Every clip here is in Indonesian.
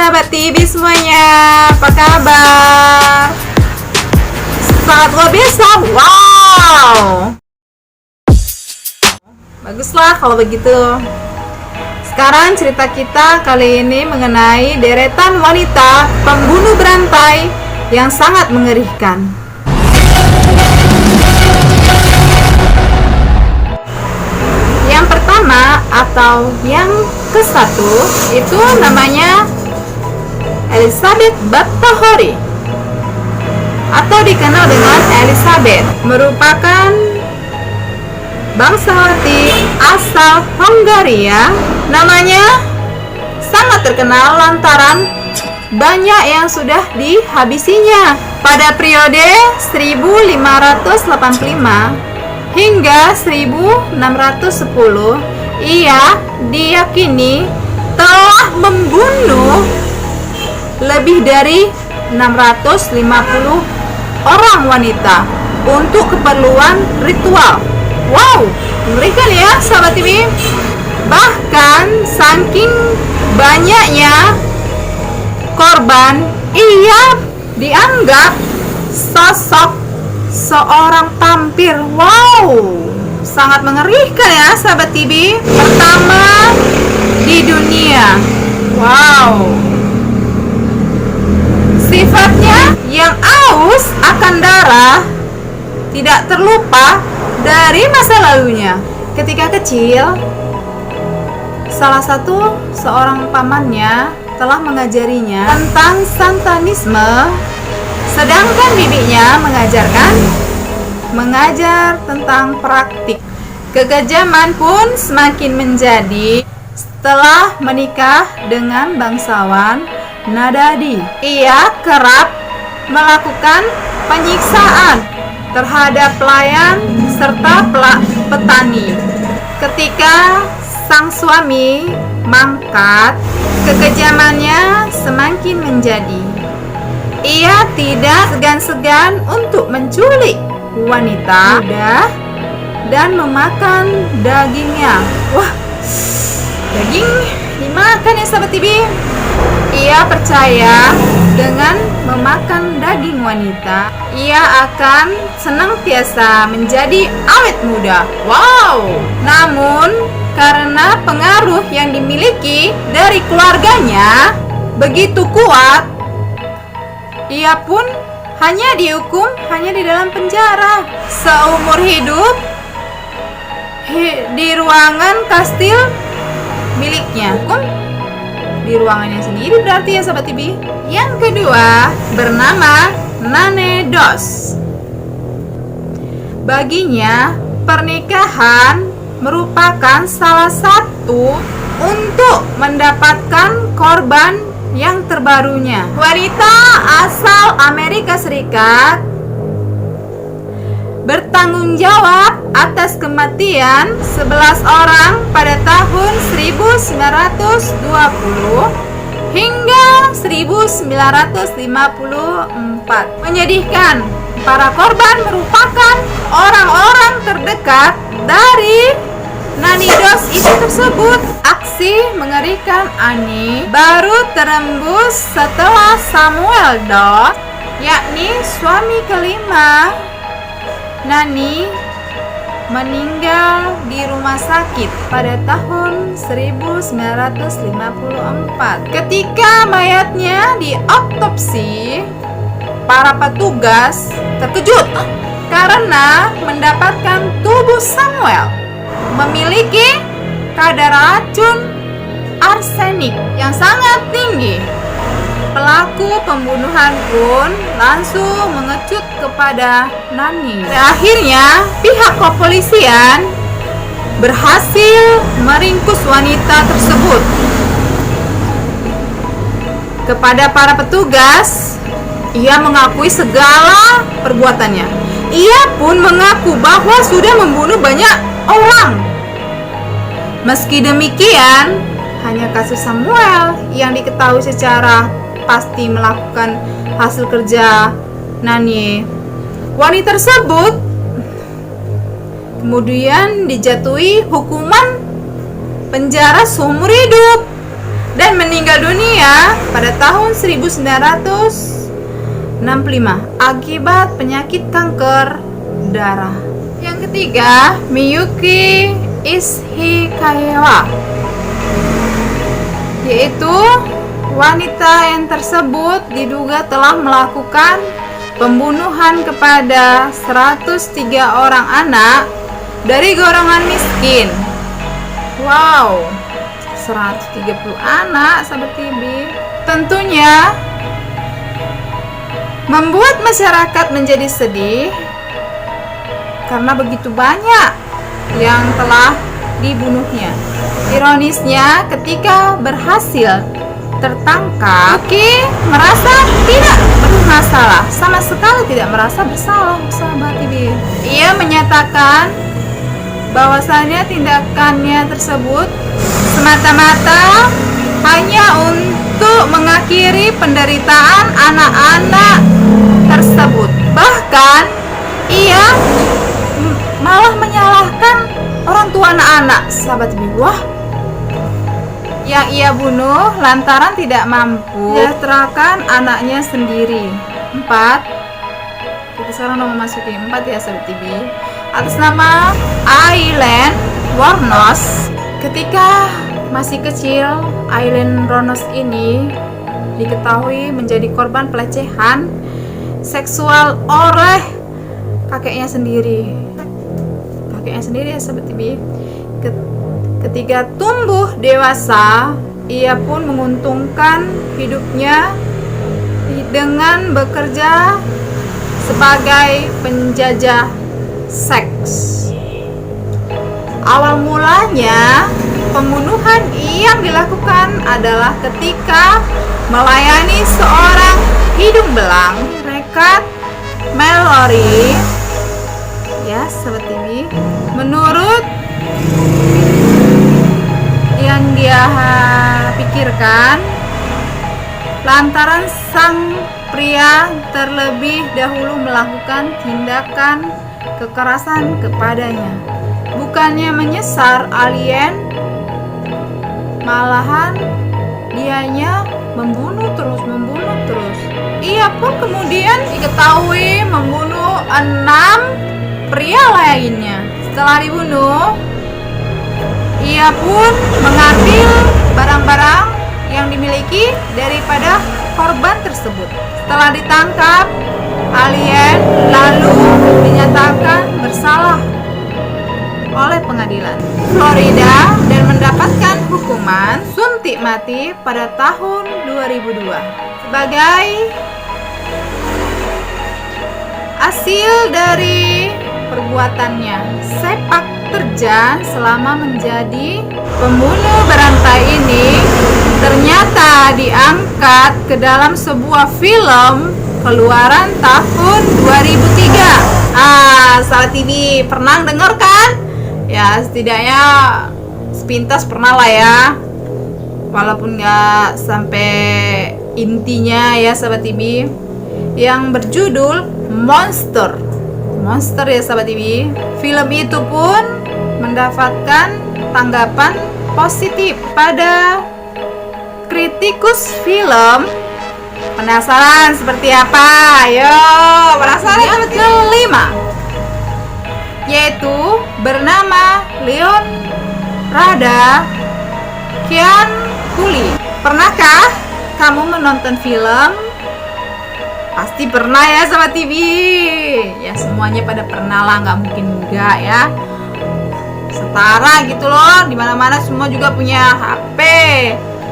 sahabat TV semuanya, apa kabar? Sangat luar biasa, wow! Baguslah kalau begitu. Sekarang cerita kita kali ini mengenai deretan wanita pembunuh berantai yang sangat mengerikan. Yang pertama atau yang ke-1 itu namanya Elizabeth Bathory atau dikenal dengan Elizabeth, merupakan bangsawati asal Hongaria. Namanya sangat terkenal lantaran banyak yang sudah dihabisinya. Pada periode 1585 hingga 1610, ia diyakini telah membunuh lebih dari 650 orang wanita untuk keperluan ritual. Wow, mengerikan ya sahabat TV. Bahkan saking banyaknya korban, ia dianggap sosok seorang vampir. Wow, sangat mengerikan ya sahabat TV. Pertama di dunia. Wow, sifatnya yang aus akan darah, tidak terlupa dari masa lalunya. Ketika kecil, salah satu seorang pamannya telah mengajarinya tentang santanisme, sedangkan bibinya mengajar tentang praktik. Kekejaman pun semakin menjadi setelah menikah dengan bangsawan Nadadi. Ia kerap melakukan penyiksaan terhadap pelayan serta petani. Ketika sang suami mangkat, kekejamannya semakin menjadi. Ia tidak segan-segan untuk menculik wanita muda dan memakan dagingnya. Wah, daging dimakan ya sahabat TV. Ia percaya dengan memakan daging wanita, ia akan senantiasa menjadi awet muda. Wow! Namun, karena pengaruh yang dimiliki dari keluarganya begitu kuat, ia pun hanya dihukum di dalam penjara seumur hidup di ruangan kastil miliknya. Di ruangannya sendiri berarti ya sahabat TV. Yang kedua bernama Nane Dos. Baginya pernikahan merupakan salah satu untuk mendapatkan korban yang terbarunya. Wanita asal Amerika Serikat bertanggung jawab atas kematian 11 orang pada tahun 1920 hingga 1954. Menyedihkan, para korban merupakan orang-orang terdekat dari Nane Dos itu tersebut. Aksi mengerikan Annie baru terembus setelah Samuel Dos, yakni suami kelima Nani, meninggal di rumah sakit pada tahun 1954. Ketika mayatnya diotopsi, para petugas terkejut karena mendapatkan tubuh Samuel memiliki kadar racun arsenik yang sangat tinggi. Pelaku pembunuhan pun langsung mengecut kepada Nani. Akhirnya, pihak kepolisian berhasil meringkus wanita tersebut. Kepada para petugas, ia mengakui segala perbuatannya. Ia pun mengaku bahwa sudah membunuh banyak orang. Meski demikian, hanya kasus Samuel yang diketahui secara pasti melakukan hasil kerja Nani. Wanita tersebut kemudian dijatuhi hukuman penjara seumur hidup dan meninggal dunia pada tahun 1965 akibat penyakit kanker darah. Yang ketiga, Miyuki Ishikawa, yaitu wanita yang tersebut diduga telah melakukan pembunuhan kepada 103 orang anak dari golongan miskin. Wow, 130 anak, sahabat TV. Tentunya membuat masyarakat menjadi sedih karena begitu banyak yang telah dibunuhnya. Ironisnya, ketika berhasil tertangkap, Yuki merasa tidak bermasalah, sama sekali tidak merasa bersalah, sahabat TV. Ia menyatakan bahwasannya tindakannya tersebut semata-mata hanya untuk mengakhiri penderitaan anak-anak tersebut. Bahkan ia malah menyalahkan orang tua anak-anak, sahabat TV. Wah, yang ia bunuh lantaran tidak mampu mensejahterakan anaknya sendiri. 4. Kita sekarang mau memasuki 4 ya, sahabat TV. Atas nama Aileen Wuornos. Ketika masih kecil, Aileen Wuornos ini diketahui menjadi korban pelecehan seksual oleh kakeknya sendiri. Kakeknya sendiri ya, sahabat TV. Ketika tumbuh dewasa, ia pun menguntungkan hidupnya dengan bekerja sebagai penjajah seks. Awal mulanya pembunuhan yang dilakukan adalah ketika melayani seorang hidung belang, Rekat Mallory. Ya, sahabat TV. Menurut yang dia pikirkan, lantaran sang pria terlebih dahulu melakukan tindakan kekerasan kepadanya. Bukannya menyesal, alien malahan dianya membunuh terus. Ia pun kemudian diketahui membunuh 6 pria lainnya. Setelah dibunuh, ia pun mengambil barang-barang yang dimiliki daripada korban tersebut. Setelah ditangkap, alien lalu dinyatakan bersalah oleh pengadilan Florida dan mendapatkan hukuman suntik mati pada tahun 2002 sebagai hasil dari perbuatannya. Sepak terjang selama menjadi pembunuh berantai ini ternyata diangkat ke dalam sebuah film keluaran tahun 2003. Sahabat TV pernah dengar kan? Ya, setidaknya sepintas pernah lah ya, walaupun nggak sampai intinya ya, sahabat TV. Yang berjudul Monster ya, sahabat TV. Film itu pun mendapatkan tanggapan positif pada kritikus film. Penasaran seperti apa? Ayo, penasaran? Yang kelima, yaitu bernama Leon Rada Kian Kuli. Pernahkah kamu menonton film? Pasti pernah ya, sahabat TV. Ya, semuanya pada pernah lah, nggak mungkin enggak ya. Setara gitu loh, dimana-mana semua juga punya HP,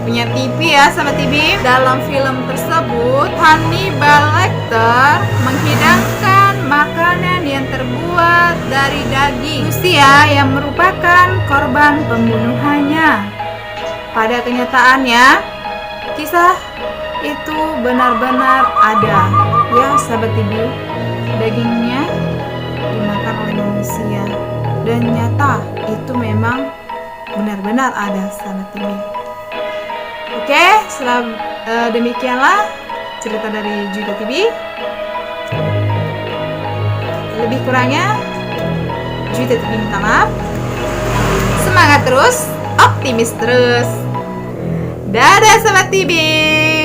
punya TV ya, sahabat TV. Dalam film tersebut, Hannibal Lecter menghidangkan makanan yang terbuat dari daging manusia yang merupakan korban pembunuhannya. Pada kenyataannya, kisah itu benar-benar ada ya, sahabat TV. Dagingnya dimakan oleh manusia dan nyata itu memang benar-benar ada, sahabat TV. Oke, setelah demikianlah cerita dari Juwita TV. Lebih kurangnya Juwita TV minta maaf. Semangat terus, optimis terus. Dadah Sobat TV.